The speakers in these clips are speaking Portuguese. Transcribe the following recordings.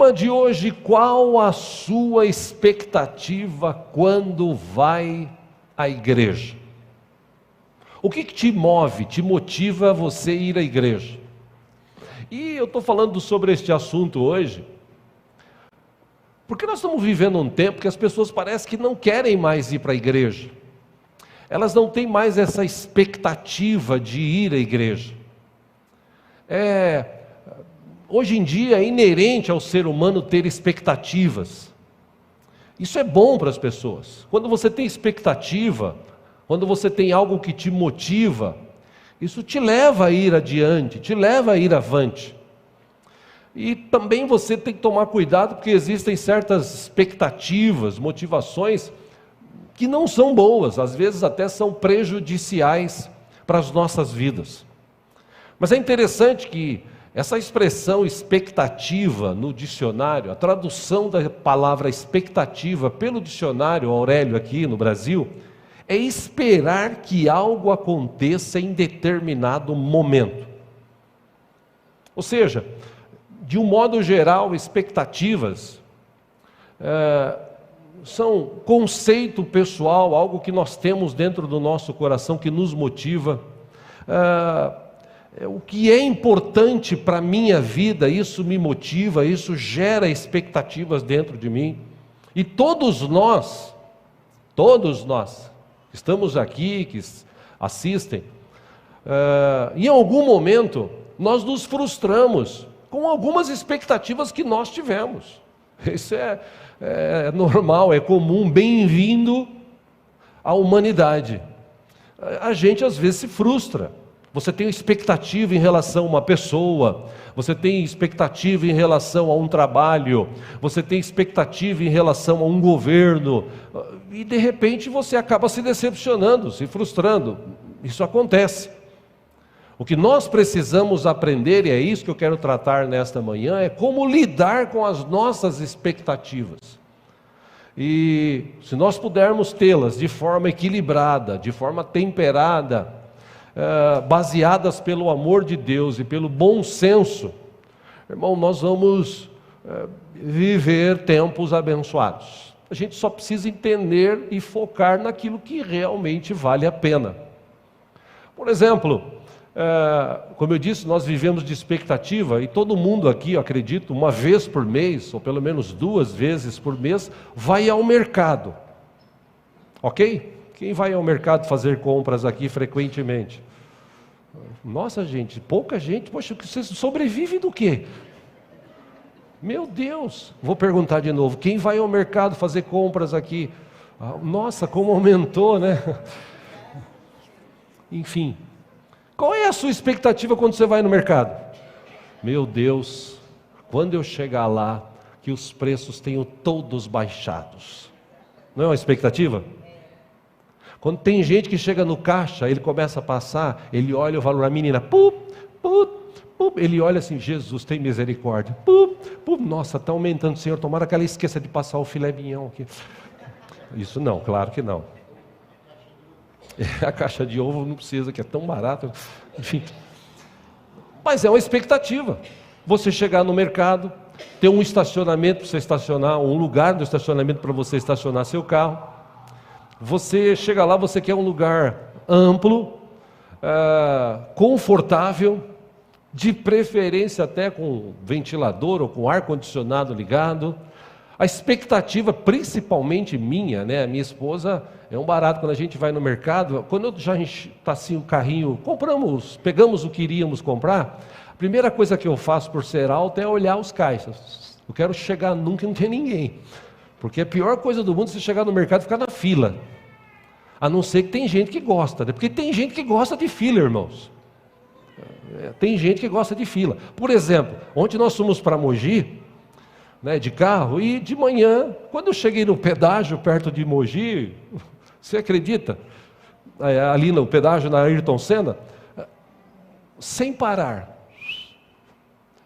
tema de hoje: qual a sua expectativa quando vai à igreja? O que te move, te motiva a você ir à igreja? E eu estou falando sobre este assunto hoje, porque nós estamos vivendo um tempo que as pessoas parecem que não querem mais ir para a igreja. Elas não têm mais essa expectativa de ir à igreja. Hoje em dia é inerente ao ser humano ter expectativas. Isso é bom para as pessoas. Quando você tem expectativa, quando você tem algo que te motiva, isso te leva a ir adiante, te leva a ir avante. E também você tem que tomar cuidado, porque existem certas expectativas, motivações que não são boas, às vezes até são prejudiciais para as nossas vidas. Mas é interessante que essa expressão expectativa no dicionário, a tradução da palavra expectativa pelo dicionário Aurélio aqui no Brasil, é esperar que algo aconteça em determinado momento. Ou seja, de um modo geral, expectativas são conceito pessoal, algo que nós temos dentro do nosso coração que nos motiva. O que é importante para a minha vida, isso me motiva, isso gera expectativas dentro de mim. E todos nós que estamos aqui, que assistem, em algum momento nós nos frustramos com algumas expectativas que nós tivemos. Isso é normal, é comum, bem-vindo à humanidade. A gente às vezes se frustra. Você tem expectativa em relação a uma pessoa, você tem expectativa em relação a um trabalho, você tem expectativa em relação a um governo, e de repente você acaba se decepcionando, se frustrando. Isso acontece. O que nós precisamos aprender, e é isso que eu quero tratar nesta manhã, é como lidar com as nossas expectativas. E se nós pudermos tê-las de forma equilibrada, de forma temperada, baseadas pelo amor de Deus e pelo bom senso, irmão, nós vamos viver tempos abençoados. A gente só precisa entender e focar naquilo que realmente vale a pena. Por exemplo, como eu disse, nós vivemos de expectativa, e todo mundo aqui, eu acredito, uma vez por mês, ou pelo menos 2 vezes por mês, vai ao mercado. Ok? Quem vai ao mercado fazer compras aqui frequentemente? Nossa, gente, pouca gente. Poxa, você sobrevive do quê? Meu Deus, vou perguntar de novo, quem vai ao mercado fazer compras aqui? Nossa, como aumentou, né? Enfim, qual é a sua expectativa quando você vai no mercado? Meu Deus, quando eu chegar lá, que os preços tenham todos baixados. Não é uma expectativa? Quando tem gente que chega no caixa, ele começa a passar, ele olha o valor, a menina, ele olha assim, Jesus, tem misericórdia, nossa, está aumentando, Senhor, tomara que ela esqueça de passar o filé mignon aqui. Isso não, claro que não. A caixa de ovo não precisa, que é tão barato, enfim. Mas é uma expectativa, você chegar no mercado, ter um estacionamento para você estacionar, um lugar do estacionamento para você estacionar seu carro. Você chega lá, você quer um lugar amplo, confortável, de preferência até com ventilador ou com ar-condicionado ligado. A expectativa, principalmente minha, né? A minha esposa, é um barato quando a gente vai no mercado, quando eu já está assim o carrinho, pegamos o que iríamos comprar, a primeira coisa que eu faço por ser alto é olhar os caixas. Eu quero chegar nunca e não ter ninguém. Porque a pior coisa do mundo é você chegar no mercado e ficar na fila. A não ser que tem gente que gosta, né? Porque tem gente que gosta de fila, irmãos. Tem gente que gosta de fila. Por exemplo, ontem nós fomos para Mogi, né, de carro, e de manhã, quando eu cheguei no pedágio perto de Mogi, você acredita? Ali no pedágio na Ayrton Senna, sem parar.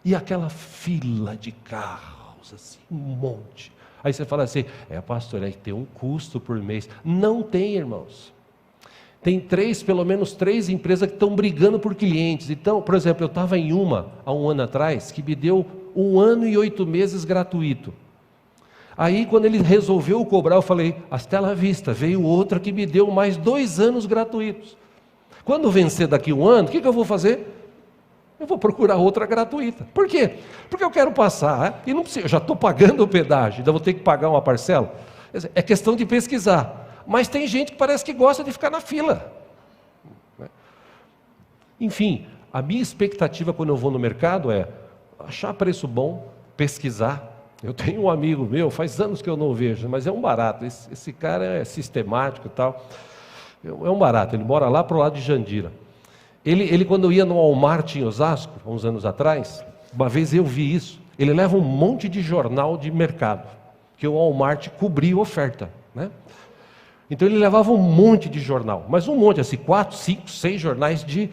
E aquela fila de carros, assim, um monte. Aí você fala assim, pastor, aí tem um custo por mês. Não tem, irmãos. Tem pelo menos três empresas que estão brigando por clientes. Então, por exemplo, eu estava em uma, há um ano atrás, que me deu 1 ano e 8 meses gratuito. Aí, quando ele resolveu cobrar, eu falei, hasta la vista. Veio outra que me deu mais 2 anos gratuitos. Quando vencer daqui 1 ano, o que eu vou fazer? Eu vou procurar outra gratuita. Por quê? Porque eu quero passar, e não precisa, eu já estou pagando o pedágio, ainda vou ter que pagar uma parcela. É questão de pesquisar. Mas tem gente que parece que gosta de ficar na fila. Enfim, a minha expectativa quando eu vou no mercado é achar preço bom, pesquisar. Eu tenho um amigo meu, faz anos que eu não o vejo, mas é um barato. Esse cara é sistemático e tal. É um barato, ele mora lá para o lado de Jandira. Ele quando eu ia no Walmart em Osasco, há uns anos atrás, uma vez eu vi isso, ele leva um monte de jornal de mercado, que o Walmart cobria oferta, né? Então ele levava um monte de jornal, mas um monte, assim, 4, 5, 6 jornais de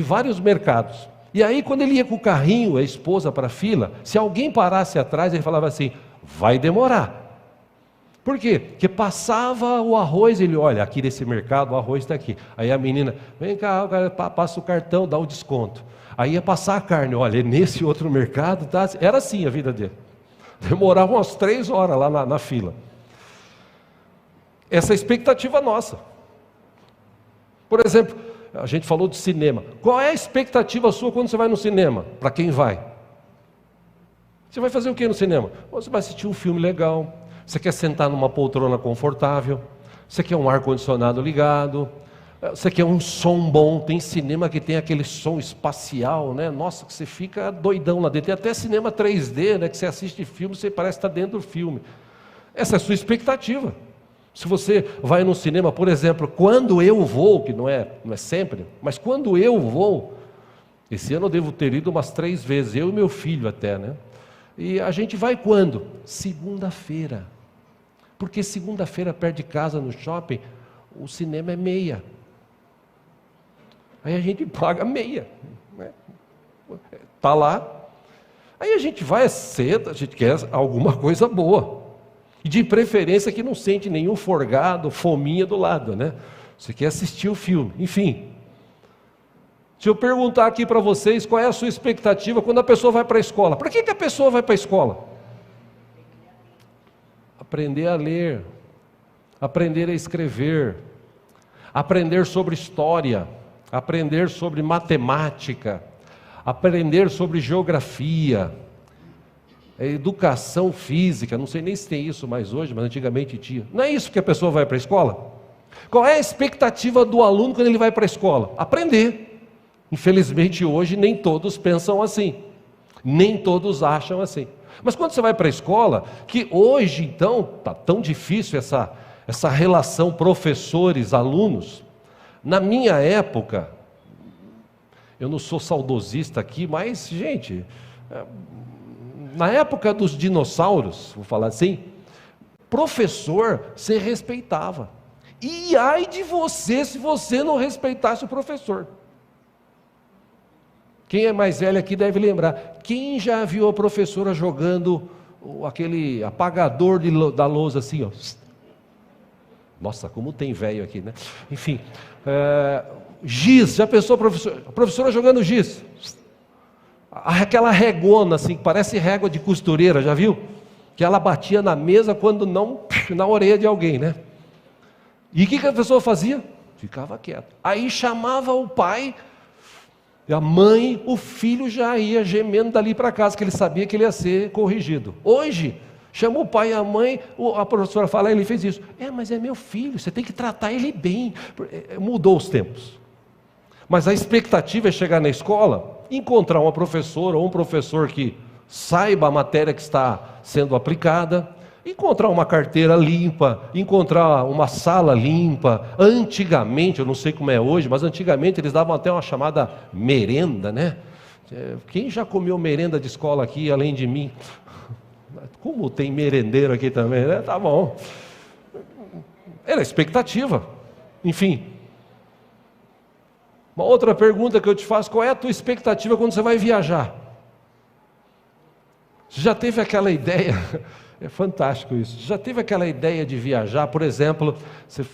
vários mercados. E aí quando ele ia com o carrinho, a esposa para a fila, se alguém parasse atrás, ele falava assim, vai demorar. Por quê? Porque passava o arroz, ele olha, aqui nesse mercado o arroz está aqui. Aí a menina, vem cá, o cara passa o cartão, dá o desconto. Aí ia passar a carne, olha, nesse outro mercado, tá? Era assim a vida dele. Demorava umas 3 horas lá na fila. Essa é a expectativa nossa. Por exemplo, a gente falou de cinema. Qual é a expectativa sua quando você vai no cinema? Para quem vai? Você vai fazer o que no cinema? Você vai assistir um filme legal. Você quer sentar numa poltrona confortável, você quer um ar-condicionado ligado, você quer um som bom. Tem cinema que tem aquele som espacial, né? Nossa, que você fica doidão lá dentro. Tem até cinema 3D, né? Que você assiste filme, você parece estar dentro do filme. Essa é a sua expectativa. Se você vai no cinema, por exemplo, quando eu vou, que não é sempre, mas quando eu vou, esse ano eu devo ter ido umas 3 vezes, eu e meu filho até, né? E a gente vai quando? Segunda-feira. Porque segunda-feira, perto de casa, no shopping, o cinema é meia. Aí a gente paga meia. Né? Tá lá. Aí a gente vai cedo, a gente quer alguma coisa boa. E de preferência que não sente nenhum forgado, fominha do lado, né? Você quer assistir o filme. Enfim. Se eu perguntar aqui para vocês qual é a sua expectativa quando a pessoa vai para a escola. Para que a pessoa vai para a escola? Aprender a ler, aprender a escrever, aprender sobre história, aprender sobre matemática, aprender sobre geografia, educação física. Não sei nem se tem isso mais hoje, mas antigamente tinha. Não é isso que a pessoa vai para a escola? Qual é a expectativa do aluno quando ele vai para a escola? Aprender. Infelizmente hoje nem todos pensam assim, nem todos acham assim. Mas quando você vai para a escola, que hoje então está tão difícil essa relação professores-alunos. Na minha época, eu não sou saudosista aqui, mas gente, na época dos dinossauros, vou falar assim, professor se respeitava. E ai de você se você não respeitasse o professor. Quem é mais velho aqui deve lembrar. Quem já viu a professora jogando aquele apagador da lousa assim, ó? Nossa, como tem velho aqui, né? Enfim, giz, já pensou a professora jogando giz? Aquela regona assim, que parece régua de costureira, já viu? Que ela batia na mesa quando não, na orelha de alguém, né? E o que a pessoa fazia? Ficava quieta. Aí chamava o pai, a mãe, o filho já ia gemendo dali para casa, que ele sabia que ele ia ser corrigido. Hoje, chama o pai e a mãe, a professora fala, ele fez isso. Mas é meu filho, você tem que tratar ele bem. Mudou os tempos. Mas a expectativa é chegar na escola, encontrar uma professora ou um professor que saiba a matéria que está sendo aplicada, encontrar uma carteira limpa, encontrar uma sala limpa. Antigamente, eu não sei como é hoje, mas antigamente eles davam até uma chamada merenda, né? Quem já comeu merenda de escola aqui, além de mim? Como tem merendeiro aqui também, né? Tá bom. Era expectativa. Enfim. Uma outra pergunta que eu te faço, qual é a tua expectativa quando você vai viajar? Você já teve aquela ideia... É fantástico isso. Já teve aquela ideia de viajar, por exemplo,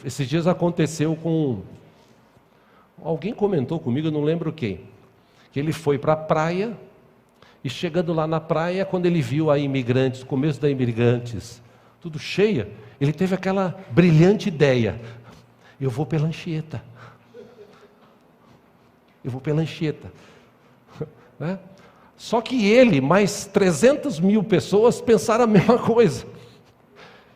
esses dias aconteceu com Alguém comentou comigo, eu não lembro quem, que ele foi para a praia, e chegando lá na praia, quando ele viu a Imigrantes, o começo da Imigrantes, tudo cheia, ele teve aquela brilhante ideia: eu vou pela Anchieta. Eu vou pela Anchieta. Né? Só que ele, mais 300 mil pessoas, pensaram a mesma coisa.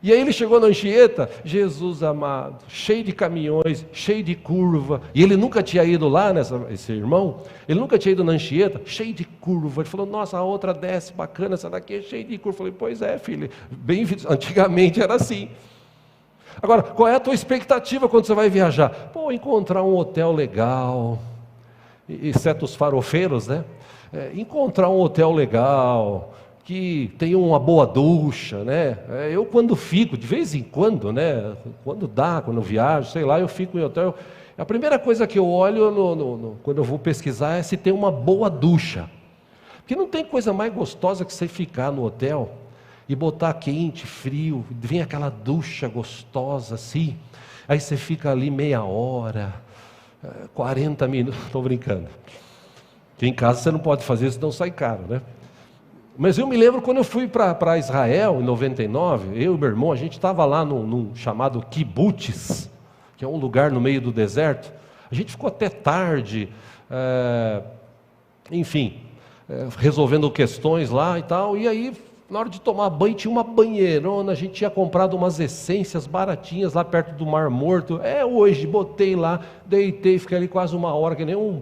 E aí ele chegou na Anchieta, Jesus amado, cheio de caminhões, cheio de curva. E ele nunca tinha ido lá, esse irmão, ele nunca tinha ido na Anchieta, cheio de curva. Ele falou: nossa, a outra desce, bacana, essa daqui é cheia de curva. Eu falei: pois é, filho, bem, antigamente era assim. Agora, qual é a tua expectativa quando você vai viajar? Pô, encontrar um hotel legal, exceto os farofeiros, né? Encontrar um hotel legal, que tenha uma boa ducha, né? Eu quando fico, de vez em quando, né? Quando dá, quando eu viajo, sei lá, eu fico em hotel. A primeira coisa que eu olho quando eu vou pesquisar é se tem uma boa ducha. Porque não tem coisa mais gostosa que você ficar no hotel e botar quente, frio, vem aquela ducha gostosa assim, aí você fica ali meia hora, 40 minutos, estou brincando. Que em casa você não pode fazer, senão sai caro, né? Mas eu me lembro quando eu fui para Israel, em 99, eu e meu irmão, a gente estava lá num chamado Kibbutz, que é um lugar no meio do deserto. A gente ficou até tarde, resolvendo questões lá e tal, e aí, na hora de tomar banho, tinha uma banheirona, a gente tinha comprado umas essências baratinhas lá perto do Mar Morto. Hoje, botei lá, deitei, fiquei ali quase uma hora, que nem um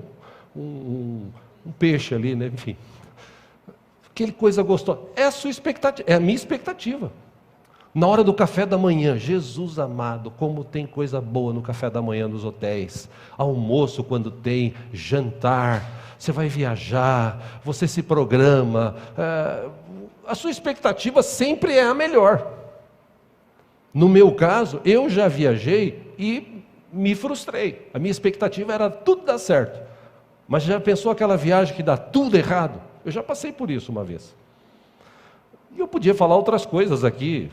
peixe ali, né? Enfim. Aquele coisa gostosa. É a sua expectativa, é a minha expectativa. Na hora do café da manhã, Jesus amado, como tem coisa boa no café da manhã nos hotéis. Almoço quando tem, jantar, você vai viajar, você se programa. A sua expectativa sempre é a melhor. No meu caso, eu já viajei e me frustrei. A minha expectativa era tudo dar certo. Mas já pensou aquela viagem que dá tudo errado? Eu já passei por isso uma vez. E eu podia falar outras coisas aqui.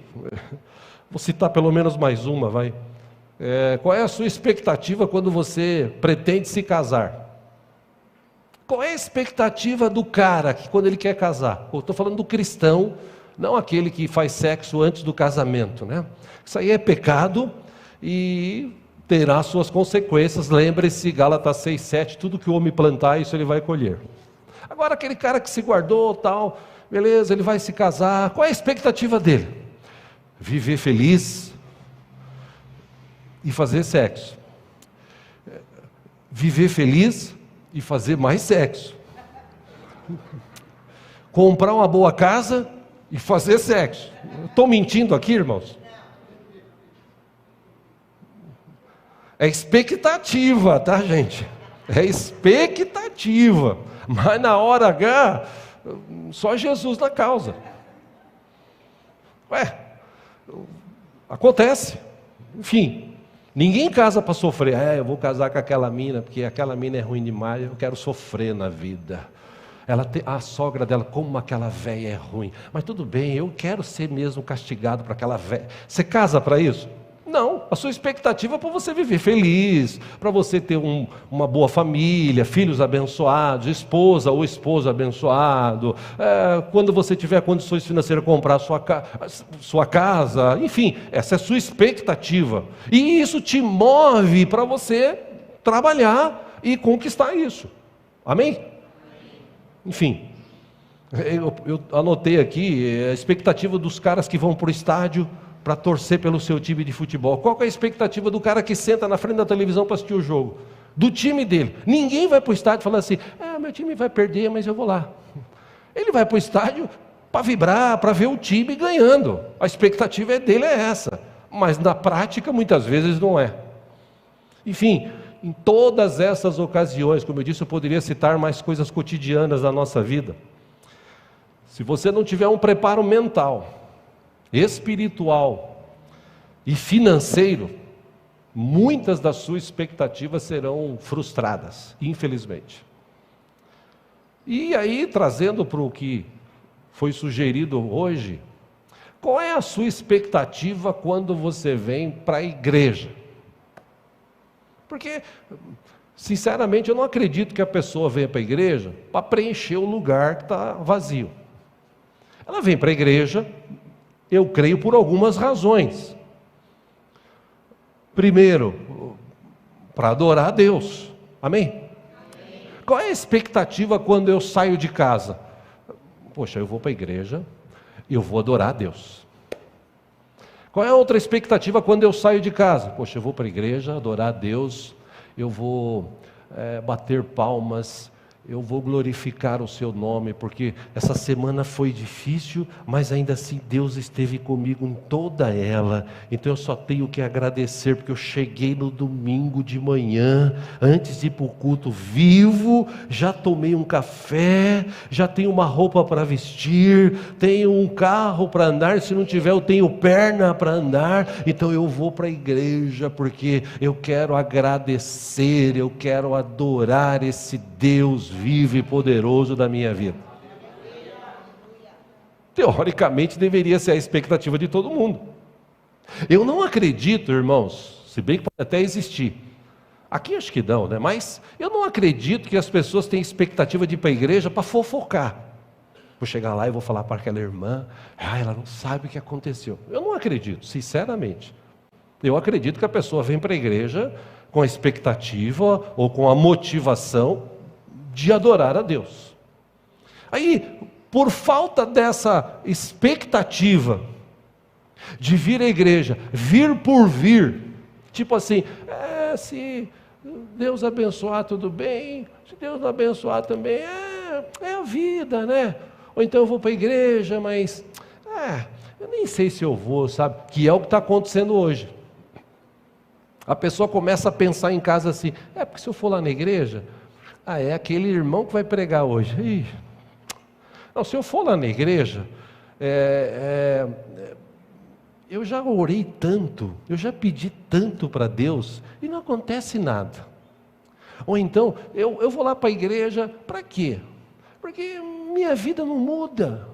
Vou citar pelo menos mais uma, vai. Qual é a sua expectativa quando você pretende se casar? Qual é a expectativa do cara que quando ele quer casar? Eu estou falando do cristão, não aquele que faz sexo antes do casamento, né? Isso aí é pecado e terá suas consequências. Lembre-se, Gálatas 6:7, tudo que o homem plantar, isso ele vai colher. Agora aquele cara que se guardou, tal, beleza, ele vai se casar, qual é a expectativa dele? Viver feliz e fazer sexo. Viver feliz e fazer mais sexo. Comprar uma boa casa e fazer sexo. Estou mentindo aqui, irmãos? É expectativa, tá, gente? É expectativa. Mas na hora H, só Jesus na causa. Acontece. Enfim, ninguém casa para sofrer. Eu vou casar com aquela mina, porque aquela mina é ruim demais, eu quero sofrer na vida. A sogra dela, como aquela velha é ruim. Mas tudo bem, eu quero ser mesmo castigado por aquela velha. Você casa para isso? Não, a sua expectativa é para você viver feliz, para você ter uma boa família, filhos abençoados, esposa ou esposo abençoado, quando você tiver condições financeiras comprar sua casa, enfim, essa é a sua expectativa. E isso te move para você trabalhar e conquistar isso. Amém? Enfim, eu anotei aqui a expectativa dos caras que vão para o estádio para torcer pelo seu time de futebol. Qual que é a expectativa do cara que senta na frente da televisão para assistir o jogo? Do time dele. Ninguém vai para o estádio falando assim: meu time vai perder, mas eu vou lá. Ele vai para o estádio para vibrar, para ver o time ganhando. A expectativa dele é essa. Mas na prática, muitas vezes não é. Enfim, em todas essas ocasiões, como eu disse, eu poderia citar mais coisas cotidianas da nossa vida. Se você não tiver um preparo mental, espiritual e financeiro, muitas das suas expectativas serão frustradas, infelizmente. E aí, trazendo para o que foi sugerido hoje, qual é a sua expectativa quando você vem para a igreja? Porque Sinceramente, eu não acredito que a pessoa venha para a igreja para preencher o lugar que está vazio. Ela vem para a igreja, eu creio, por algumas razões. Primeiro, para adorar a Deus. Amém? Qual é a expectativa quando eu saio de casa? Poxa, eu vou para a igreja, eu vou adorar a Deus. Qual é a outra expectativa quando eu saio de casa? Poxa, eu vou para a igreja, adorar a Deus, eu vou bater palmas, eu vou glorificar o seu nome, porque essa semana foi difícil, mas ainda assim Deus esteve comigo em toda ela, então eu só tenho que agradecer, porque eu cheguei no domingo de manhã, antes de ir para o culto vivo, já tomei um café, já tenho uma roupa para vestir, tenho um carro para andar, se não tiver eu tenho perna para andar, então eu vou para a igreja, porque eu quero agradecer, eu quero adorar esse Deus vivo e poderoso da minha vida. Teoricamente deveria ser a expectativa de todo mundo. Eu não acredito, irmãos, se bem que pode até existir, aqui acho que não, né? Mas eu não acredito que as pessoas têm expectativa de ir para a igreja para fofocar. Vou chegar lá e vou falar para aquela irmã, ela não sabe o que aconteceu. Eu não acredito, sinceramente. Eu acredito que a pessoa vem para a igreja com a expectativa ou com a motivação de adorar a Deus. Aí, por falta dessa expectativa de vir à igreja, vir por vir, tipo assim, se Deus abençoar tudo bem, se Deus não abençoar também, é a vida, né? Ou então eu vou para a igreja, mas eu nem sei se eu vou, sabe? Que é o que está acontecendo hoje. A pessoa começa a pensar em casa assim, porque se eu for lá na igreja, é aquele irmão que vai pregar hoje. Não, se eu for lá na igreja, eu já orei tanto, eu já pedi tanto para Deus, e não acontece nada. Ou então, eu vou lá para a igreja, para quê? Porque minha vida não muda.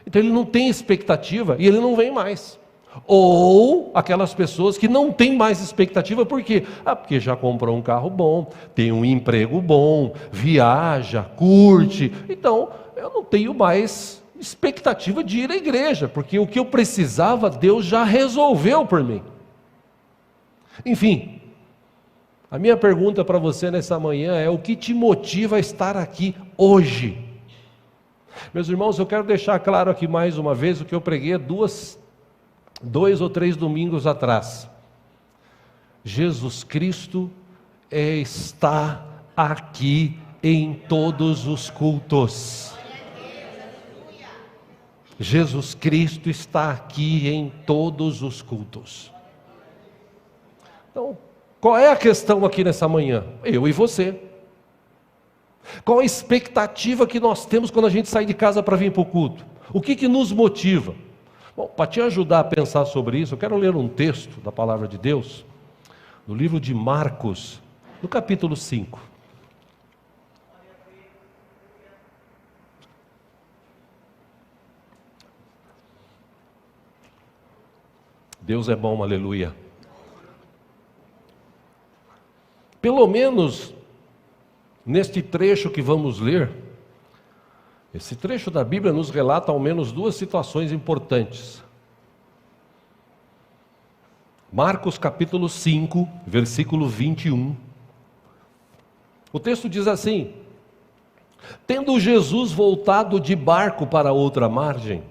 Então ele não tem expectativa, e ele não vem mais. Ou aquelas pessoas que não têm mais expectativa, por quê? Porque já comprou um carro bom, tem um emprego bom, viaja, curte, então eu não tenho mais expectativa de ir à igreja, porque o que eu precisava, Deus já resolveu por mim. Enfim, a minha pergunta para você nessa manhã é: o que te motiva a estar aqui hoje? Meus irmãos, eu quero deixar claro aqui mais uma vez o que eu preguei 2 ou 3 domingos atrás. Jesus Cristo está aqui em todos os cultos. Jesus Cristo está aqui em todos os cultos. Então, qual é a questão aqui nessa manhã? Eu e você. Qual a expectativa que nós temos quando a gente sai de casa para vir para o culto? O que nos motiva? Bom, para te ajudar a pensar sobre isso, eu quero ler um texto da palavra de Deus, no livro de Marcos, no capítulo 5. Deus é bom, aleluia. Pelo menos, neste trecho que vamos ler, esse trecho da Bíblia nos relata ao menos 2 situações importantes. Marcos capítulo 5, versículo 21. O texto diz assim: tendo Jesus voltado de barco para outra margem,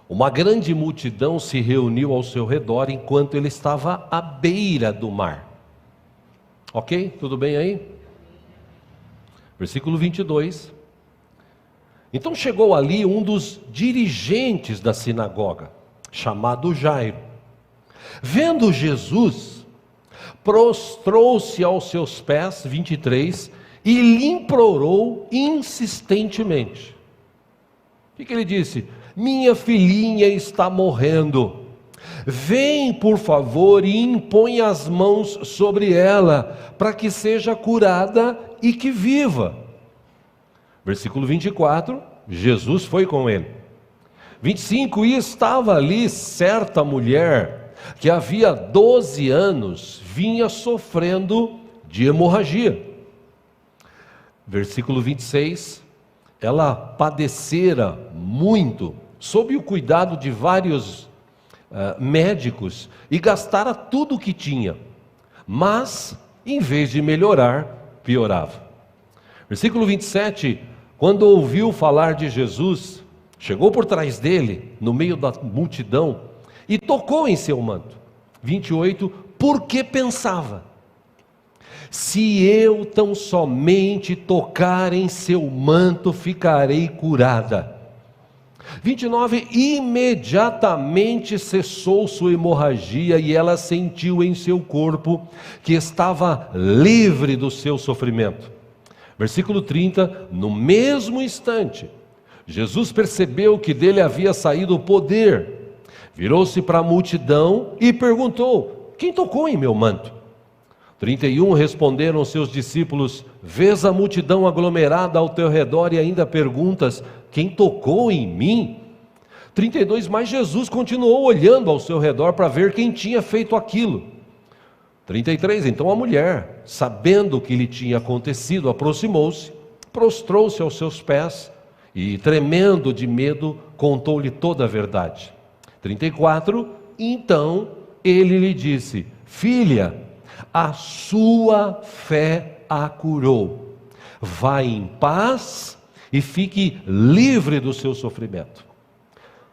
uma grande multidão se reuniu ao seu redor enquanto ele estava à beira do mar. Ok? Tudo bem aí? Versículo 22. Então chegou ali um dos dirigentes da sinagoga, chamado Jairo. Vendo Jesus, prostrou-se aos seus pés, 23, e lhe implorou insistentemente. O que ele disse? Minha filhinha está morrendo. Vem, por favor, e impõe as mãos sobre ela, para que seja curada e que viva. Versículo 24, Jesus foi com ele. 25, e estava ali certa mulher, que havia 12 anos vinha sofrendo de hemorragia. Versículo 26, ela padecera muito, sob o cuidado de vários médicos, e gastara tudo o que tinha, mas, em vez de melhorar, piorava. Versículo 27, quando ouviu falar de Jesus, chegou por trás dele, no meio da multidão, e tocou em seu manto. 28, porque pensava: se eu tão somente tocar em seu manto, ficarei curada. 29, imediatamente cessou sua hemorragia e ela sentiu em seu corpo que estava livre do seu sofrimento. Versículo 30, no mesmo instante, Jesus percebeu que dele havia saído o poder, virou-se para a multidão e perguntou: quem tocou em meu manto? 31, responderam seus discípulos: vês a multidão aglomerada ao teu redor e ainda perguntas: quem tocou em mim? 32, mas Jesus continuou olhando ao seu redor para ver quem tinha feito aquilo. 33, então a mulher, sabendo o que lhe tinha acontecido, aproximou-se, prostrou-se aos seus pés e, tremendo de medo, contou-lhe toda a verdade. 34, então ele lhe disse: filha, a sua fé a curou. Vá em paz e fique livre do seu sofrimento.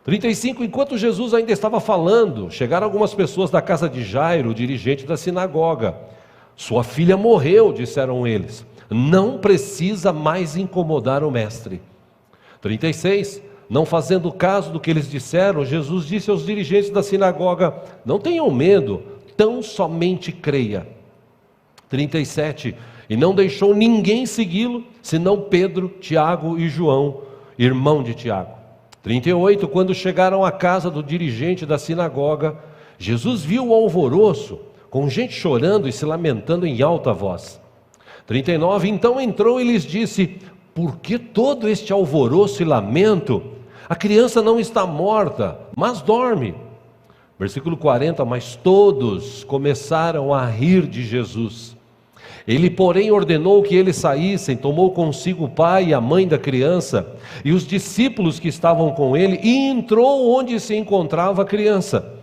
35, enquanto Jesus ainda estava falando, chegaram algumas pessoas da casa de Jairo, o dirigente da sinagoga. Sua filha morreu, disseram eles. Não precisa mais incomodar o mestre. 36, não fazendo caso do que eles disseram, Jesus disse aos dirigentes da sinagoga: não tenham medo, tão somente creia. 37, e não deixou ninguém segui-lo, senão Pedro, Tiago e João, irmão de Tiago. 38, quando chegaram à casa do dirigente da sinagoga, Jesus viu o alvoroço, com gente chorando e se lamentando em alta voz. 39, então entrou e lhes disse: por que todo este alvoroço e lamento? A criança não está morta, mas dorme. Versículo 40, mas todos começaram a rir de Jesus. Ele, porém, ordenou que eles saíssem, tomou consigo o pai e a mãe da criança e os discípulos que estavam com ele, e entrou onde se encontrava a criança.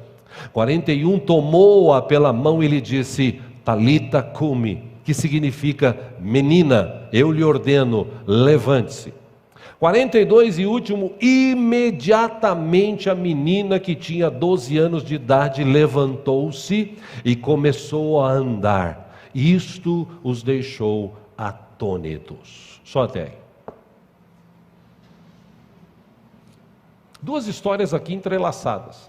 41, tomou-a pela mão e lhe disse: Talita cumi, que significa: menina, eu lhe ordeno, levante-se. 42 e último, imediatamente a menina, que tinha 12 anos de idade, levantou-se e começou a andar. Isto os deixou atônitos. Só até aí. Duas histórias aqui entrelaçadas.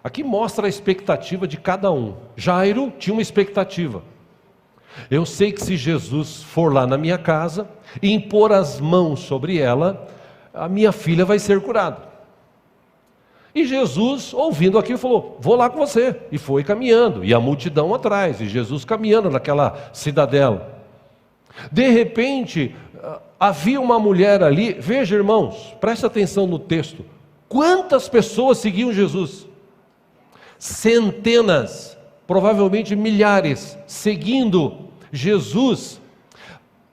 Aqui mostra a expectativa de cada um. Jairo tinha uma expectativa. Eu sei que se Jesus for lá na minha casa e impor as mãos sobre ela, a minha filha vai ser curada. E Jesus, ouvindo aquilo, falou: vou lá com você. E foi caminhando, e a multidão atrás, e Jesus caminhando naquela cidadela. De repente, havia uma mulher ali. Veja, irmãos, preste atenção no texto. Quantas pessoas seguiam Jesus? Centenas, provavelmente milhares, seguindo Jesus,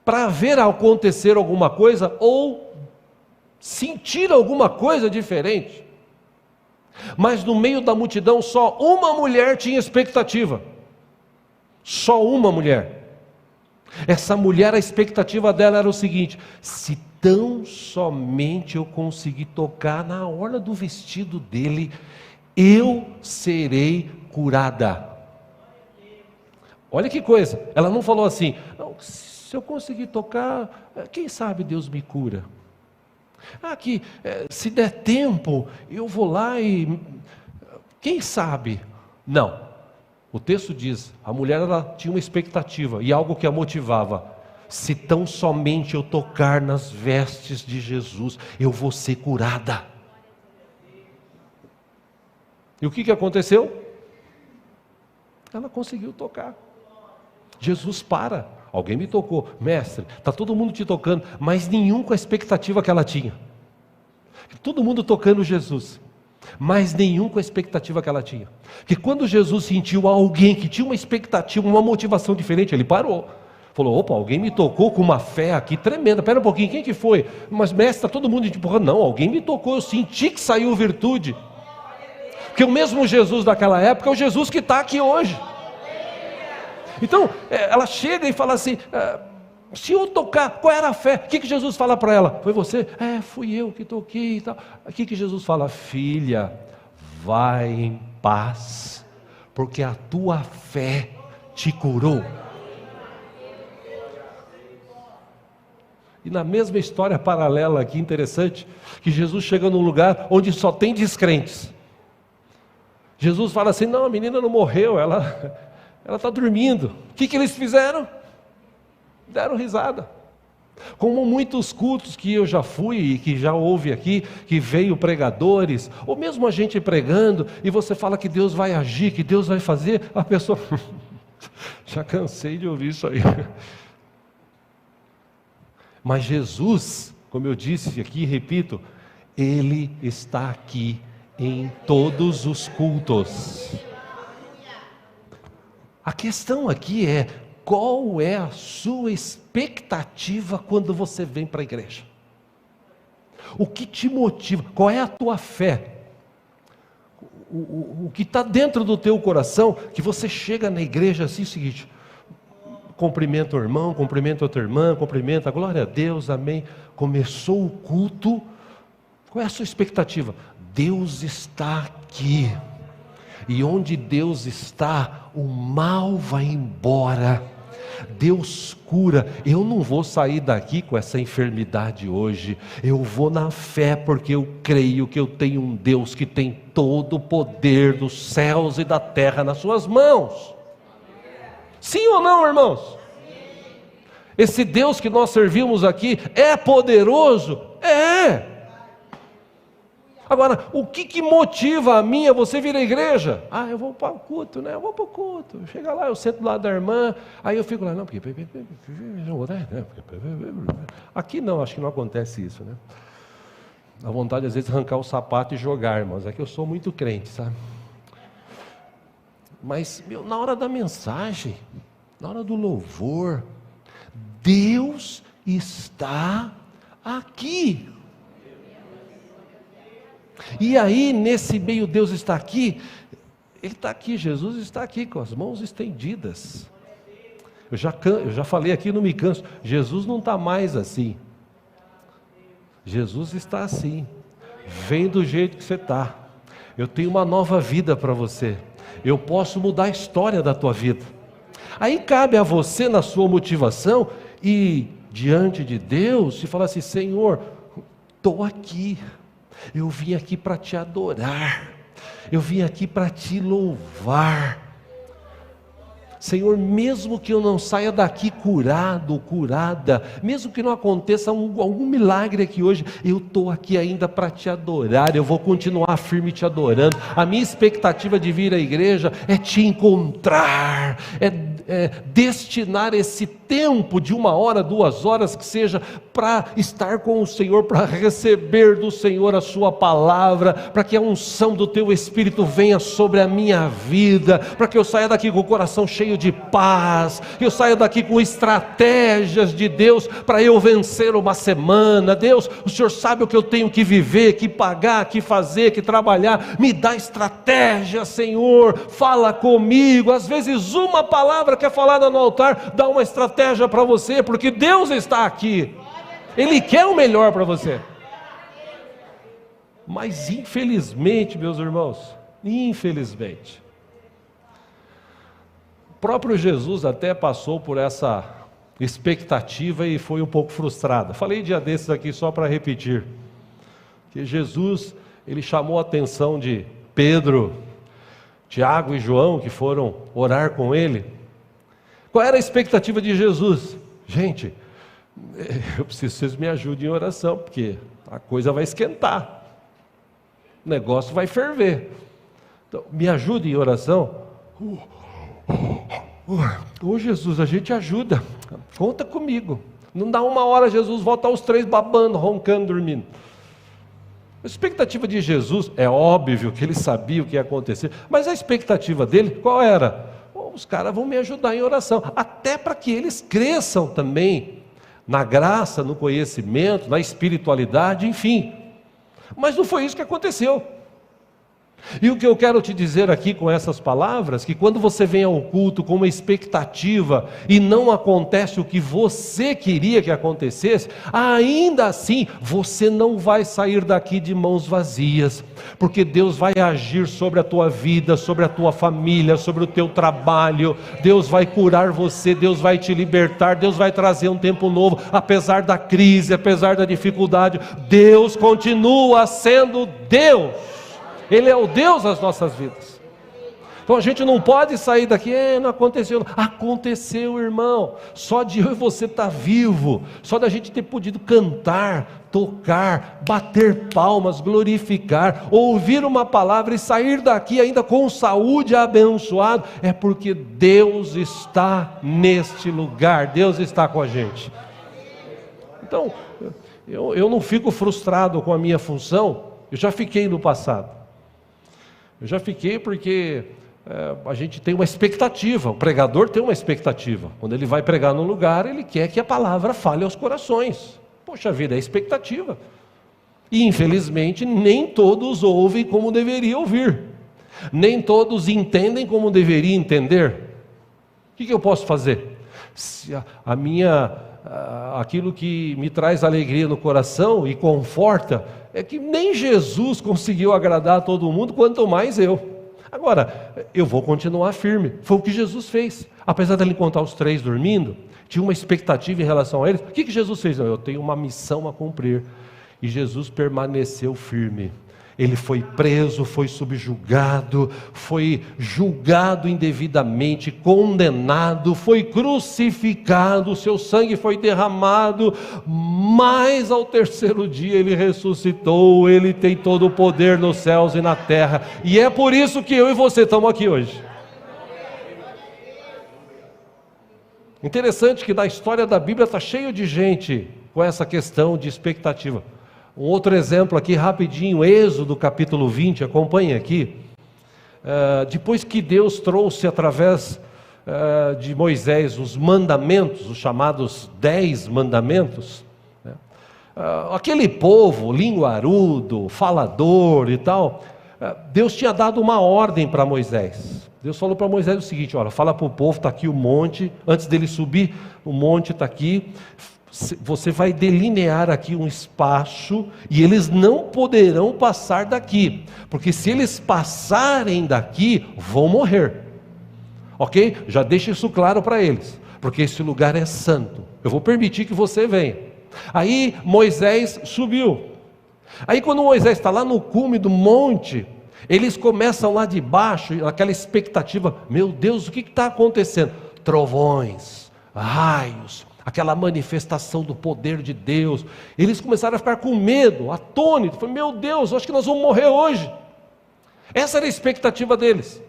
para ver acontecer alguma coisa, ou sentir alguma coisa diferente. Mas no meio da multidão, só uma mulher tinha expectativa. Só uma mulher. Essa mulher, a expectativa dela era o seguinte: se tão somente eu conseguir tocar na orla do vestido dele, eu serei curada. Olha que coisa, ela não falou assim: não, se eu conseguir tocar, quem sabe Deus me cura. Se der tempo, eu vou lá e quem sabe. Não, o texto diz, a mulher, ela tinha uma expectativa e algo que a motivava: se tão somente eu tocar nas vestes de Jesus, eu vou ser curada. E o que aconteceu? Ela conseguiu tocar. Jesus para: alguém me tocou. Mestre, está todo mundo te tocando, mas nenhum com a expectativa que ela tinha. Todo mundo tocando Jesus. mas nenhum com a expectativa que ela tinha. Porque quando Jesus sentiu alguém que tinha uma expectativa, uma motivação diferente, ele parou. Falou, opa, alguém me tocou com uma fé aqui tremenda. Espera um pouquinho, quem que foi? Mas mestre, está todo mundo empurrando. Não, alguém me tocou, eu senti que saiu virtude. Porque o mesmo Jesus daquela época é o Jesus que está aqui hoje. Então, ela chega e fala assim, se eu tocar, qual era a fé? O que Jesus fala para ela? Foi você? Fui eu que toquei e tal. O que Jesus fala? Filha, vai em paz, porque a tua fé te curou. E na mesma história paralela aqui, interessante, que Jesus chega num lugar onde só tem descrentes. Jesus fala assim, não, a menina não morreu, ela está dormindo. O que eles fizeram? Deram risada. Como muitos cultos que eu já fui e que já houve aqui, que veio pregadores, ou mesmo a gente pregando, e você fala que Deus vai agir, que Deus vai fazer, a pessoa, já cansei de ouvir isso aí. Mas Jesus, como eu disse aqui, repito, Ele está aqui em todos os cultos. A questão aqui é, qual é a sua expectativa quando você vem para a igreja? O que te motiva? Qual é a tua fé? O que está dentro do teu coração, que você chega na igreja assim, é o seguinte, cumprimenta o irmão, cumprimenta outra irmã, cumprimenta, glória a Deus, amém. Começou o culto, qual é a sua expectativa? Deus está aqui, e onde Deus está, o mal vai embora, Deus cura. Eu não vou sair daqui com essa enfermidade hoje, eu vou na fé, porque eu creio que eu tenho um Deus que tem todo o poder dos céus e da terra nas suas mãos. Sim ou não, irmãos? Esse Deus que nós servimos aqui é poderoso? É. Agora, o que motiva a mim, a você vir à igreja? Eu vou para o culto, né? Eu vou para o culto. Chega lá, eu sento do lado da irmã, aí eu fico lá, não, porque... Aqui não, acho que não acontece isso, né? Dá vontade às vezes de arrancar o sapato e jogar, irmãos. É que eu sou muito crente, sabe? Mas, na hora da mensagem, na hora do louvor, Deus está aqui. E aí, nesse meio, Deus está aqui, Ele está aqui, Jesus está aqui, com as mãos estendidas. Eu já falei aqui, não me canso, Jesus não está mais assim. Jesus está assim, vem do jeito que você está. Eu tenho uma nova vida para você. Eu posso mudar a história da tua vida. Aí cabe a você, na sua motivação, e diante de Deus, e falar assim, Senhor, estou aqui, eu vim aqui para te adorar, eu vim aqui para te louvar. Senhor, mesmo que eu não saia daqui curado, curada, mesmo que não aconteça algum milagre aqui hoje, eu estou aqui ainda para te adorar, eu vou continuar firme te adorando. A minha expectativa de vir à igreja é te encontrar, é destinar esse tempo de 1 hora, 2 horas, que seja para estar com o Senhor, para receber do Senhor a sua palavra, para que a unção do teu Espírito venha sobre a minha vida, para que eu saia daqui com o coração cheio de paz, que eu saia daqui com estratégias de Deus para eu vencer uma semana. Deus, o Senhor sabe o que eu tenho que viver, que pagar, que fazer, que trabalhar, me dá estratégia, Senhor, fala comigo. Às vezes uma palavra que é falada no altar dá uma estratégia para você, porque Deus está aqui, Ele quer o melhor para você. Mas infelizmente, meus irmãos, infelizmente, o próprio Jesus até passou por essa expectativa e foi um pouco frustrado. Falei dia desses aqui só para repetir, que Jesus, Ele chamou a atenção de Pedro, Tiago e João, que foram orar com Ele. Qual era a expectativa de Jesus? Gente, eu preciso que vocês me ajudem em oração, porque a coisa vai esquentar, o negócio vai ferver. Então, me ajude em oração. Jesus, a gente ajuda, conta comigo. Não dá 1 hora, Jesus volta aos 3 babando, roncando, dormindo. A expectativa de Jesus, é óbvio que ele sabia o que ia acontecer, mas a expectativa dele, qual era? Os caras vão me ajudar em oração, até para que eles cresçam também, na graça, no conhecimento, na espiritualidade, enfim. Mas não foi isso que aconteceu. E o que eu quero te dizer aqui com essas palavras, que quando você vem ao culto com uma expectativa e não acontece o que você queria que acontecesse, ainda assim você não vai sair daqui de mãos vazias, porque Deus vai agir sobre a tua vida, sobre a tua família, sobre o teu trabalho. Deus vai curar você, Deus vai te libertar, Deus vai trazer um tempo novo, apesar da crise, apesar da dificuldade. Deus continua sendo Deus. Ele é o Deus das nossas vidas. Então a gente não pode sair daqui, não aconteceu. Não. Aconteceu, irmão. Só de eu e você estar vivo, só da gente ter podido cantar, tocar, bater palmas, glorificar, ouvir uma palavra e sair daqui ainda com saúde, abençoado, é porque Deus está neste lugar, Deus está com a gente. Então, eu não fico frustrado com a minha função, eu já fiquei no passado. Eu já fiquei porque a gente tem uma expectativa, o pregador tem uma expectativa. Quando ele vai pregar num lugar, ele quer que a palavra fale aos corações. Poxa vida, é expectativa. E infelizmente nem todos ouvem como deveria ouvir. Nem todos entendem como deveria entender. O que eu posso fazer? Se aquilo que me traz alegria no coração e conforta, é que nem Jesus conseguiu agradar a todo mundo, quanto mais eu. Agora, eu vou continuar firme, foi o que Jesus fez. Apesar de ele encontrar os 3 dormindo, tinha uma expectativa em relação a eles. O que Jesus fez? Eu tenho uma missão a cumprir. E Jesus permaneceu firme. Ele foi preso, foi subjugado, foi julgado indevidamente, condenado, foi crucificado, o seu sangue foi derramado, mas ao 3º dia ele ressuscitou, ele tem todo o poder nos céus e na terra, e é por isso que eu e você estamos aqui hoje. Interessante que na história da Bíblia está cheio de gente com essa questão de expectativa. Um outro exemplo aqui rapidinho, Êxodo capítulo 20, acompanhe aqui. Depois que Deus trouxe através de Moisés os mandamentos, os chamados 10 mandamentos, né? Aquele povo linguarudo, falador e tal, Deus tinha dado uma ordem para Moisés. Deus falou para Moisés o seguinte: olha, fala para o povo, está aqui o monte, antes dele subir, o monte está aqui. Você vai delinear aqui um espaço e eles não poderão passar daqui, porque se eles passarem daqui, vão morrer. Ok? Já deixa isso claro para eles, porque esse lugar é santo. Eu vou permitir que você venha. Aí Moisés subiu. Aí quando Moisés está lá no cume do monte, eles começam lá de baixo, aquela expectativa: meu Deus, o que está acontecendo? Trovões, raios, aquela manifestação do poder de Deus. Eles começaram a ficar com medo, atônitos. Meu Deus, acho que nós vamos morrer hoje. Essa era a expectativa deles.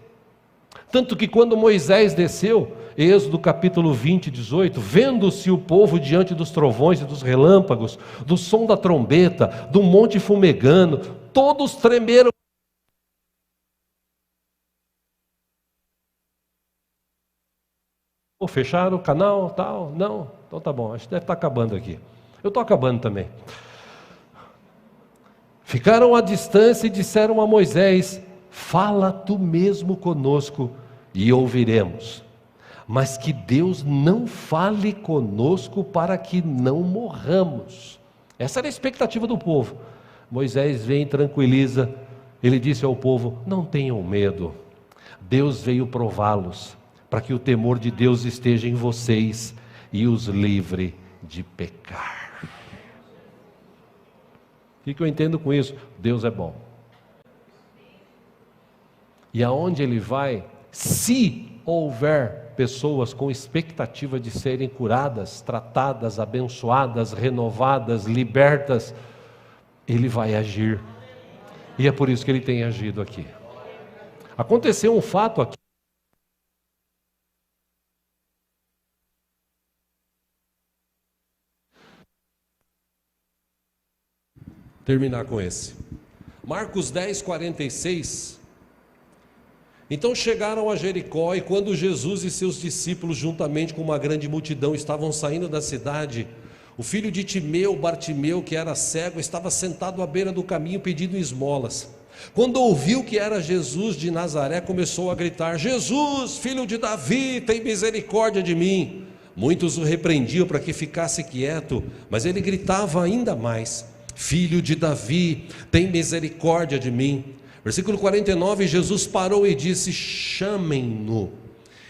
Tanto que quando Moisés desceu, Êxodo capítulo 20, 18, vendo-se o povo diante dos trovões e dos relâmpagos, do som da trombeta, do monte fumegando, todos tremeram. Fecharam o canal, tal? Não? Então tá bom, acho que deve estar acabando aqui. Eu estou acabando também. Ficaram à distância e disseram a Moisés: fala tu mesmo conosco e ouviremos. Mas que Deus não fale conosco para que não morramos. Essa era a expectativa do povo. Moisés vem e tranquiliza. Ele disse ao povo: não tenham medo. Deus veio prová-los, para que o temor de Deus esteja em vocês e os livre de pecar. O que eu entendo com isso? Deus é bom. E aonde Ele vai, se houver pessoas com expectativa de serem curadas, tratadas, abençoadas, renovadas, libertas, Ele vai agir. E é por isso que Ele tem agido aqui. Aconteceu um fato aqui. Terminar com esse. Marcos 10, 46. Então chegaram a Jericó, e quando Jesus e seus discípulos, juntamente com uma grande multidão, estavam saindo da cidade, o filho de Timeu, Bartimeu, que era cego, estava sentado à beira do caminho pedindo esmolas. Quando ouviu que era Jesus de Nazaré, começou a gritar: Jesus, filho de Davi, tem misericórdia de mim. Muitos o repreendiam para que ficasse quieto, mas ele gritava ainda mais: Filho de Davi, tem misericórdia de mim. Versículo 49, Jesus parou e disse: chamem-no.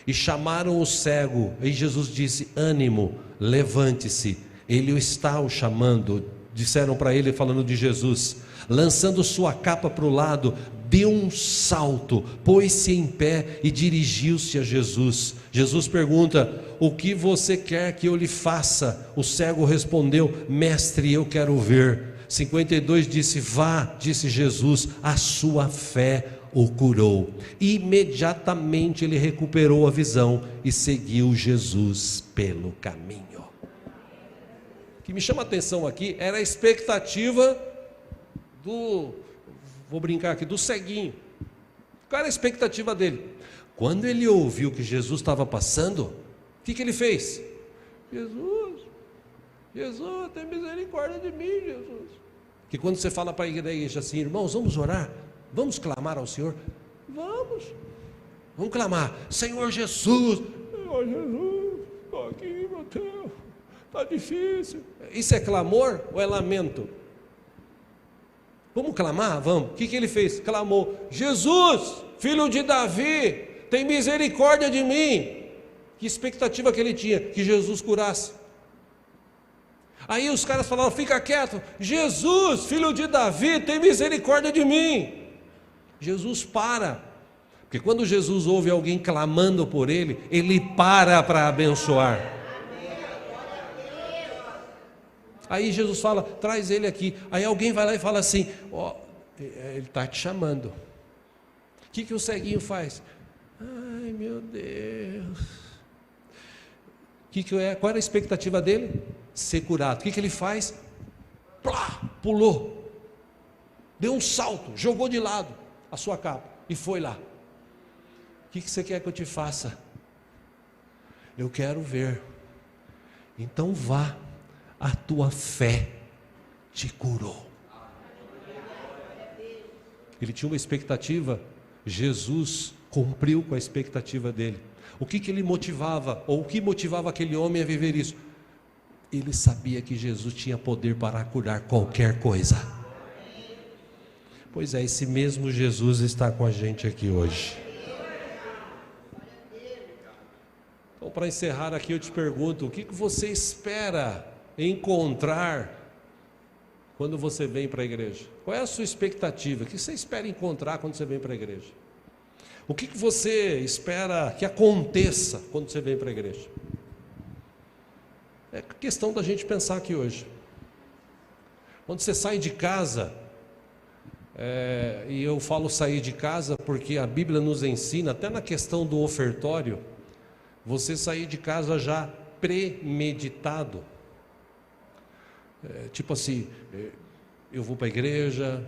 E chamaram o cego, e Jesus disse: ânimo, levante-se, ele o está o chamando. Disseram para ele, falando de Jesus. Lançando sua capa para o lado, deu um salto, pôs-se em pé e dirigiu-se a Jesus. Jesus pergunta: o que você quer que eu lhe faça? O cego respondeu: mestre, eu quero ver. 52 disse: vá, disse Jesus, a sua fé o curou. Imediatamente ele recuperou a visão e seguiu Jesus pelo caminho. O que me chama a atenção aqui era a expectativa vou brincar aqui, do ceguinho. Qual era a expectativa dele? Quando ele ouviu que Jesus estava passando, o que ele fez? Jesus, tem misericórdia de mim, Jesus. Que quando você fala para a igreja assim: irmãos, vamos orar, vamos clamar ao Senhor, vamos clamar: Senhor Jesus, estou aqui, meu Deus, está difícil. Isso é clamor ou é lamento? Vamos clamar? Vamos. O que ele fez? Clamou: Jesus, filho de Davi, tem misericórdia de mim. Que expectativa que ele tinha? Que Jesus curasse. Aí os caras falaram: fica quieto. Jesus, filho de Davi, tem misericórdia de mim. Jesus para. Porque quando Jesus ouve alguém clamando por ele, ele para abençoar. Aí Jesus fala: traz ele aqui. Aí alguém vai lá e fala assim: ele está te chamando. O que o ceguinho faz? Ai, meu Deus. Qual era a expectativa dele? Ser curado. O que ele faz? Plá, pulou, deu um salto, jogou de lado a sua capa e foi lá. O que você quer que eu te faça? Eu quero ver. Então vá, a tua fé te curou. Ele tinha uma expectativa, Jesus cumpriu com a expectativa dele. O que ele motivava, ou o que motivava aquele homem a viver isso? Ele sabia que Jesus tinha poder para curar qualquer coisa. Pois é, esse mesmo Jesus está com a gente aqui hoje. Então, para encerrar aqui, eu te pergunto: o que você espera encontrar quando você vem para a igreja? Qual é a sua expectativa? O que você espera encontrar quando você vem para a igreja? O que você espera que aconteça quando você vem para a igreja? É questão da gente pensar aqui hoje. Quando você sai de casa, e eu falo sair de casa porque a Bíblia nos ensina, até na questão do ofertório, você sair de casa já premeditado. Tipo assim, eu vou para a igreja.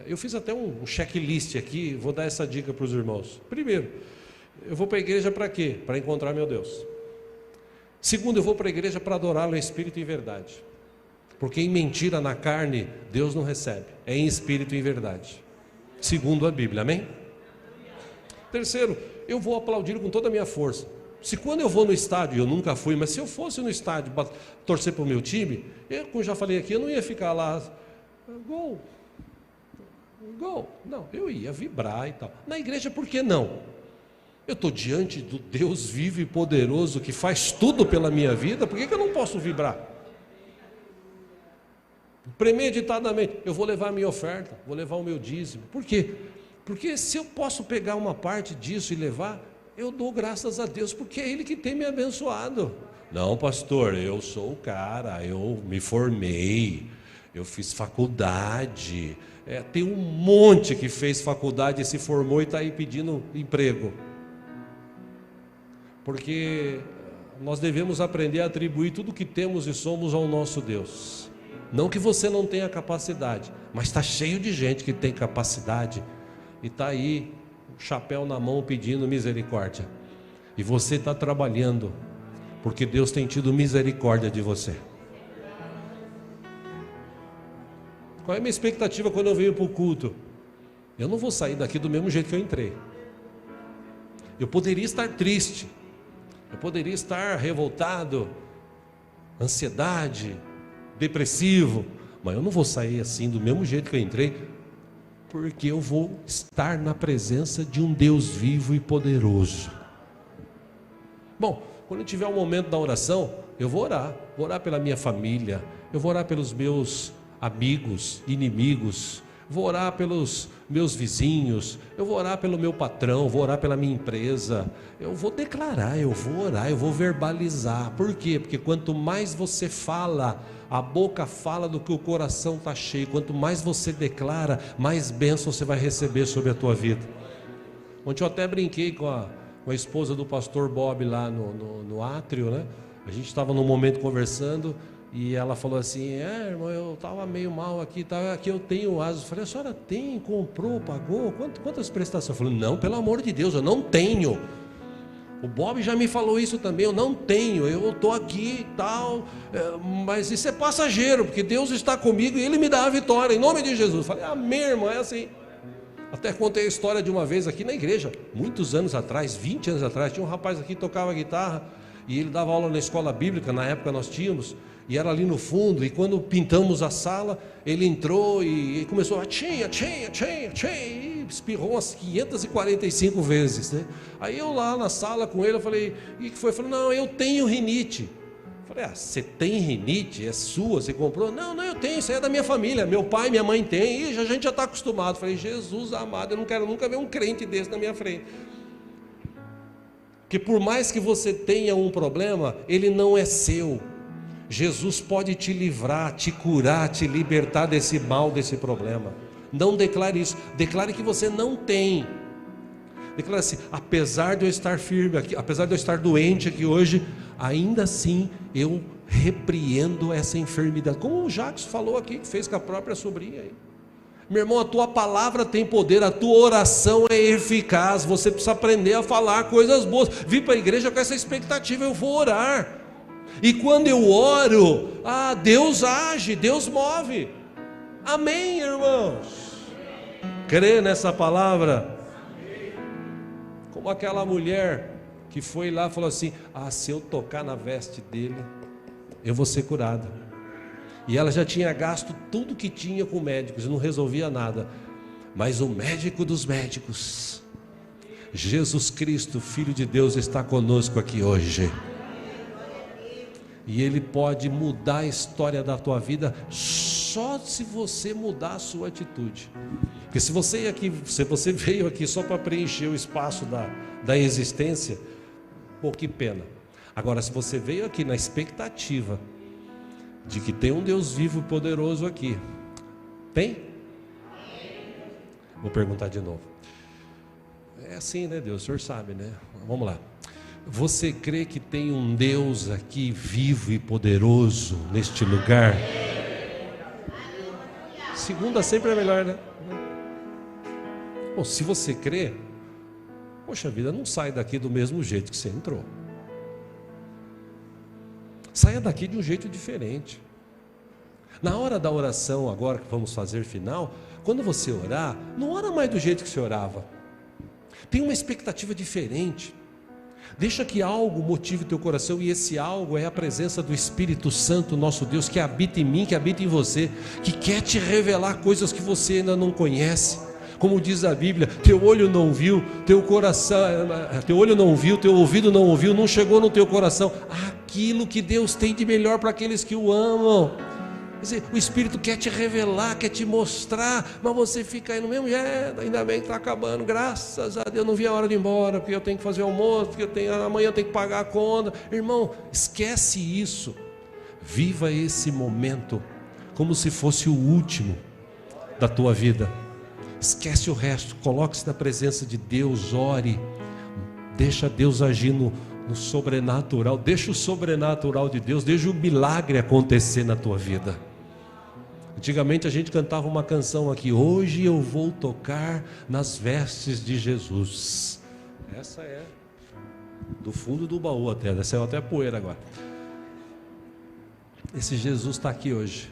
Eu fiz até um checklist aqui, vou dar essa dica para os irmãos. Primeiro, eu vou para a igreja para quê? Para encontrar meu Deus. Segundo, eu vou para a igreja para adorá-lo em espírito e em verdade. Porque em mentira na carne, Deus não recebe. É em espírito e em verdade. Segundo a Bíblia, amém? Terceiro, eu vou aplaudir com toda a minha força. Se quando eu vou no estádio, eu nunca fui, mas se eu fosse no estádio torcer para o meu time, como já falei aqui, eu não ia ficar lá, gol, não, eu ia vibrar e tal. Na igreja, por que não? Eu estou diante do Deus vivo e poderoso que faz tudo pela minha vida, por que eu não posso vibrar? Premeditadamente, eu vou levar a minha oferta, vou levar o meu dízimo. Por quê? Porque se eu posso pegar uma parte disso e levar, eu dou graças a Deus, porque é Ele que tem me abençoado. Não, pastor, eu sou o cara, eu me formei, eu fiz faculdade. Tem um monte que fez faculdade e se formou e está aí pedindo emprego. Porque nós devemos aprender a atribuir tudo que temos e somos ao nosso Deus. Não que você não tenha capacidade, mas está cheio de gente que tem capacidade e está aí, chapéu na mão, pedindo misericórdia. E você está trabalhando, porque Deus tem tido misericórdia de você. Qual é a minha expectativa quando eu venho para o culto? Eu não vou sair daqui do mesmo jeito que eu entrei. Eu poderia estar triste, eu poderia estar revoltado, ansiedade, depressivo, mas eu não vou sair assim do mesmo jeito que eu entrei, porque eu vou estar na presença de um Deus vivo e poderoso. Bom, quando eu tiver um momento da oração, eu vou orar pela minha família, eu vou orar pelos meus amigos, inimigos, vou orar pelos meus vizinhos, eu vou orar pelo meu patrão, vou orar pela minha empresa, eu vou declarar, eu vou orar, eu vou verbalizar. Por quê? Porque quanto mais você fala, a boca fala do que o coração está cheio. Quanto mais você declara, mais bênção você vai receber sobre a tua vida. Ontem eu até brinquei com a esposa do pastor Bob lá no átrio, né? A gente estava num momento conversando e ela falou assim: irmão, eu estava meio mal aqui, aqui eu tenho asas. Eu falei: a senhora tem, comprou, pagou? Quantas prestações? Eu falei: não, pelo amor de Deus, eu não tenho. O Bob já me falou isso também, eu não tenho, eu estou aqui e tal, mas isso é passageiro, porque Deus está comigo e Ele me dá a vitória, em nome de Jesus. Eu falei: amém, irmão, é assim. Até contei a história de uma vez aqui na igreja, muitos anos atrás, 20 anos atrás, tinha um rapaz aqui que tocava guitarra, e ele dava aula na escola bíblica, na época nós tínhamos, e era ali no fundo, e quando pintamos a sala, ele entrou e começou a tchinha, e espirrou umas 545 vezes, né? Aí eu lá na sala com ele, eu falei: e que foi? Ele falou: não, eu tenho rinite. Eu falei: você tem rinite? É sua? Você comprou? Não, eu tenho, isso aí é da minha família, meu pai e minha mãe têm, e a gente já está acostumado. Eu falei: Jesus amado, eu não quero nunca ver um crente desse na minha frente. Que por mais que você tenha um problema, ele não é seu. Jesus pode te livrar, te curar, te libertar desse mal, desse problema. Não declare isso, declare que você não tem. Declare assim: apesar de eu estar firme aqui, apesar de eu estar doente aqui hoje, ainda assim eu repreendo essa enfermidade. Como o Jacques falou aqui, que fez com a própria sobrinha aí. Meu irmão, a tua palavra tem poder, a tua oração é eficaz. Você precisa aprender a falar coisas boas. Vim para a igreja com essa expectativa: eu vou orar. E quando eu oro, Deus age, Deus move. Amém, irmãos? Crê nessa palavra? Como aquela mulher que foi lá e falou assim: se eu tocar na veste dele, eu vou ser curada. E ela já tinha gasto tudo que tinha com médicos e não resolvia nada. Mas o médico dos médicos, Jesus Cristo, Filho de Deus, está conosco aqui hoje. E Ele pode mudar a história da tua vida só se você mudar a sua atitude. Porque se você veio aqui só para preencher o espaço da existência, pô, que pena. Agora, se você veio aqui na expectativa de que tem um Deus vivo e poderoso aqui, tem? Vou perguntar de novo. É assim, né, Deus? O Senhor sabe, né? Vamos lá. Você crê que tem um Deus aqui vivo e poderoso neste lugar? Segunda sempre é melhor, né? Bom, se você crê, poxa vida, não sai daqui do mesmo jeito que você entrou. Saia daqui de um jeito diferente. Na hora da oração, agora que vamos fazer final, quando você orar, não ora mais do jeito que você orava. Tem uma expectativa diferente. Deixa que algo motive o teu coração, e esse algo é a presença do Espírito Santo, nosso Deus, que habita em mim, que habita em você, que quer te revelar coisas que você ainda não conhece. Como diz a Bíblia: teu olho não viu, teu olho não viu, teu ouvido não ouviu, não chegou no teu coração aquilo que Deus tem de melhor para aqueles que o amam. Quer dizer, o Espírito quer te revelar, quer te mostrar, mas você fica aí no mesmo jeito. Ainda bem que está acabando, graças a Deus, não vi a hora de ir embora, porque eu tenho que fazer almoço, porque amanhã eu tenho que pagar a conta. Irmão, esquece isso. Viva esse momento como se fosse o último da tua vida. Esquece o resto, coloque-se na presença de Deus, ore, deixa Deus agir no sobrenatural, deixa o sobrenatural de Deus, deixa o milagre acontecer na tua vida. Antigamente a gente cantava uma canção aqui: hoje eu vou tocar nas vestes de Jesus. Essa é do fundo do baú até, desceu até poeira agora. Esse Jesus está aqui hoje.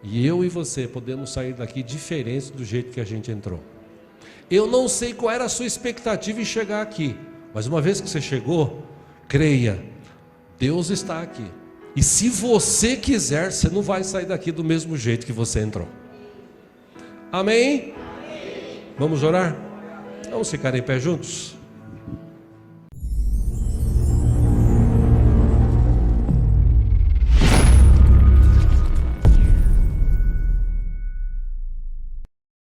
E eu e você podemos sair daqui diferentes do jeito que a gente entrou. Eu não sei qual era a sua expectativa em chegar aqui, mas uma vez que você chegou, creia, Deus está aqui. E se você quiser, você não vai sair daqui do mesmo jeito que você entrou. Amém? Amém. Vamos orar? Vamos ficar em pé juntos?